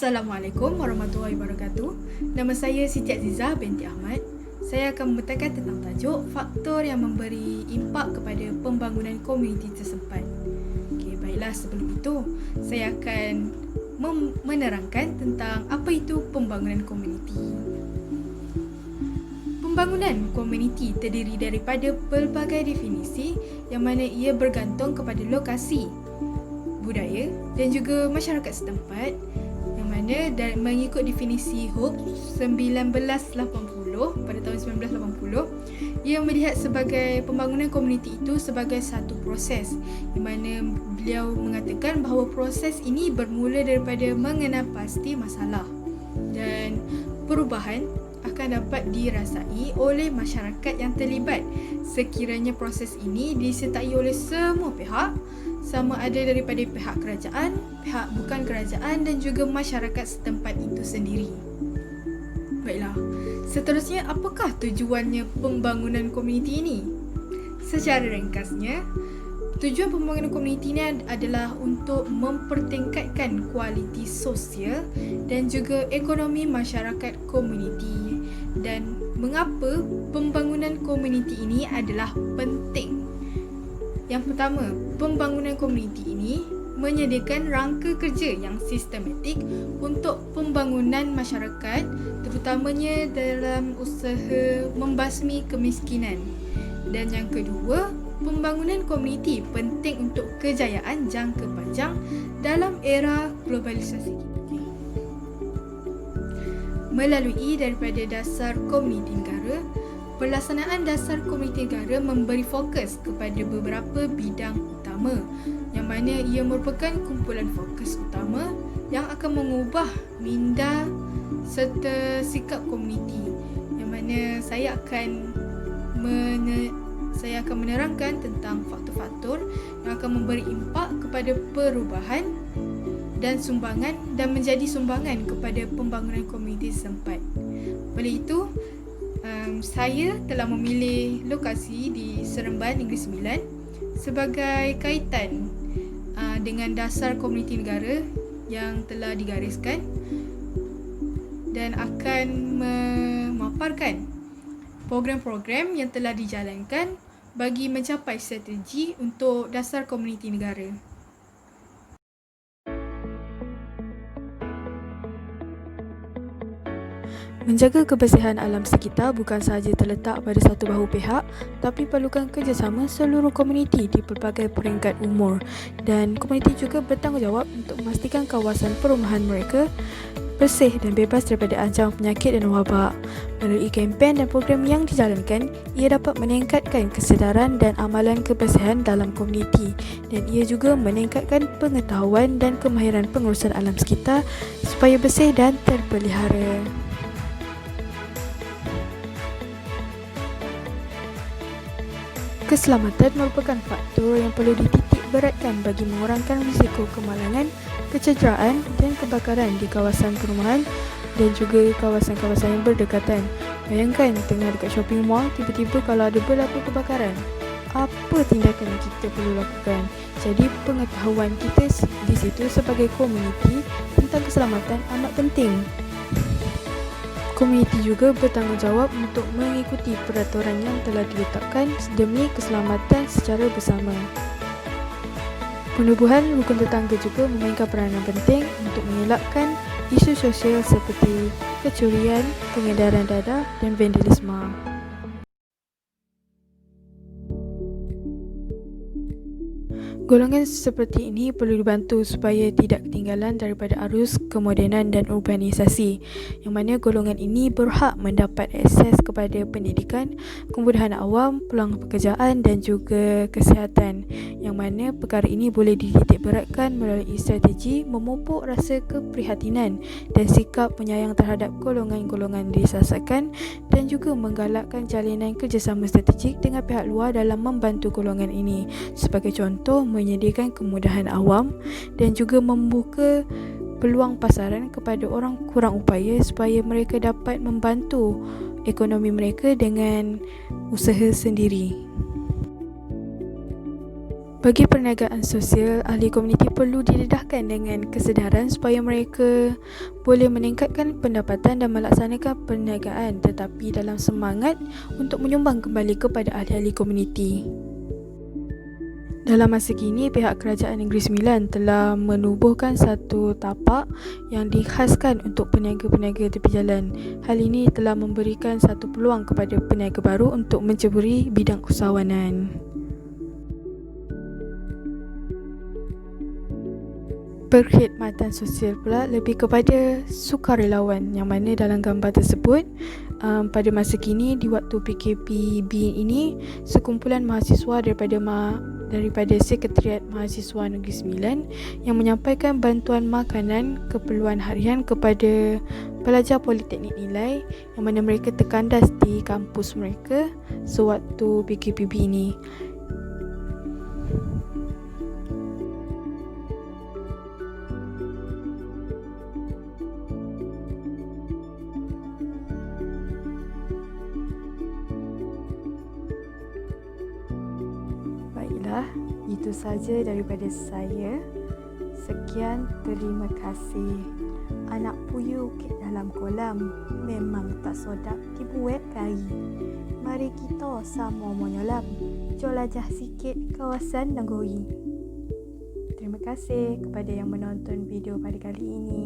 Assalamualaikum warahmatullahi wabarakatuh. Nama saya Siti Azizah binti Ahmad. Saya akan membentangkan tentang tajuk faktor yang memberi impak kepada pembangunan komuniti tersempat. Baiklah, sebelum itu saya akan menerangkan tentang apa itu pembangunan komuniti. Pembangunan komuniti terdiri daripada pelbagai definisi yang mana ia bergantung kepada lokasi, budaya dan juga masyarakat setempat, yang mana mengikut definisi Hobbes 1980 pada tahun 1980, ia melihat sebagai pembangunan komuniti itu sebagai satu proses, di mana beliau mengatakan bahawa proses ini bermula daripada mengenal pasti masalah dan perubahan akan dapat dirasai oleh masyarakat yang terlibat sekiranya proses ini disertai oleh semua pihak, sama ada daripada pihak kerajaan, pihak bukan kerajaan dan juga masyarakat setempat itu sendiri. Baiklah, seterusnya apakah tujuannya pembangunan komuniti ini? Secara ringkasnya, tujuan pembangunan komuniti ini adalah untuk mempertingkatkan kualiti sosial dan juga ekonomi masyarakat komuniti. Dan mengapa pembangunan komuniti ini adalah penting? Yang pertama, pembangunan komuniti ini menyediakan rangka kerja yang sistematik untuk pembangunan masyarakat, terutamanya dalam usaha membasmi kemiskinan. Dan yang kedua, pembangunan komuniti penting untuk kejayaan jangka panjang dalam era globalisasi. Melalui daripada dasar komuniti negara, pelaksanaan dasar komuniti negara memberi fokus kepada beberapa bidang utama, yang mana ia merupakan kumpulan fokus utama yang akan mengubah minda serta sikap komuniti, yang mana saya akan menerangkan tentang faktor-faktor yang akan memberi impak kepada perubahan dan sumbangan dan menjadi sumbangan kepada pembangunan komuniti setempat. Oleh itu, saya telah memilih lokasi di Seremban, Negeri Sembilan sebagai kaitan dengan dasar komuniti negara yang telah digariskan dan akan memaparkan program-program yang telah dijalankan bagi mencapai strategi untuk dasar komuniti negara. Menjaga kebersihan alam sekitar bukan sahaja terletak pada satu bahu pihak, tapi perlukan kerjasama seluruh komuniti di pelbagai peringkat umur, dan komuniti juga bertanggungjawab untuk memastikan kawasan perumahan mereka bersih dan bebas daripada ancaman penyakit dan wabak. Melalui kempen dan program yang dijalankan, ia dapat meningkatkan kesedaran dan amalan kebersihan dalam komuniti, dan ia juga meningkatkan pengetahuan dan kemahiran pengurusan alam sekitar supaya bersih dan terpelihara. Keselamatan merupakan faktor yang perlu dititik beratkan bagi mengurangkan risiko kemalangan, kecederaan dan kebakaran di kawasan perumahan dan juga kawasan-kawasan yang berdekatan. Bayangkan tengah dekat shopping mall, tiba-tiba kalau ada berlaku kebakaran, apa tindakan yang kita perlu lakukan? Jadi pengetahuan kita di situ sebagai komuniti tentang keselamatan amat penting. Komuniti juga bertanggungjawab untuk mengikuti peraturan yang telah diletakkan demi keselamatan secara bersama. Penubuhan rukun tetangga juga memainkan peranan penting untuk mengelakkan isu sosial seperti kecurian, pengedaran dadah dan vandalisme. Golongan seperti ini perlu dibantu supaya tidak ketinggalan daripada arus kemodenan dan urbanisasi, yang mana golongan ini berhak mendapat akses kepada pendidikan, kemudahan awam, peluang pekerjaan dan juga kesihatan, yang mana perkara ini boleh dititik beratkan melalui strategi memupuk rasa keprihatinan dan sikap penyayang terhadap golongan-golongan disasakan, dan juga menggalakkan jalinan kerjasama strategik dengan pihak luar dalam membantu golongan ini. Sebagai contoh, menyediakan kemudahan awam dan juga membuka peluang pasaran kepada orang kurang upaya supaya mereka dapat membantu ekonomi mereka dengan usaha sendiri. Bagi perniagaan sosial, ahli komuniti perlu didedahkan dengan kesedaran supaya mereka boleh meningkatkan pendapatan dan melaksanakan perniagaan tetapi dalam semangat untuk menyumbang kembali kepada ahli-ahli komuniti. Dalam masa kini, pihak Kerajaan Negeri Sembilan telah menubuhkan satu tapak yang dikhaskan untuk peniaga-peniaga tepi jalan. Hal ini telah memberikan satu peluang kepada peniaga baru untuk menceburi bidang usahawanan. Perkhidmatan sosial pula lebih kepada sukarelawan, yang mana dalam gambar tersebut pada masa kini di waktu PKPB ini, sekumpulan mahasiswa daripada Sekretariat Mahasiswa Negeri Sembilan yang menyampaikan bantuan makanan keperluan harian kepada pelajar Politeknik Nilai yang mana mereka terkandas di kampus mereka sewaktu PKPB ini. Baiklah, itu saja daripada saya. Sekian, terima kasih. Anak puyuh ke dalam kolam, memang tak sedap dibuat kari. Mari kita sama menyelam, jelajah sikit kawasan Nagoi. Terima kasih kepada yang menonton video pada kali ini.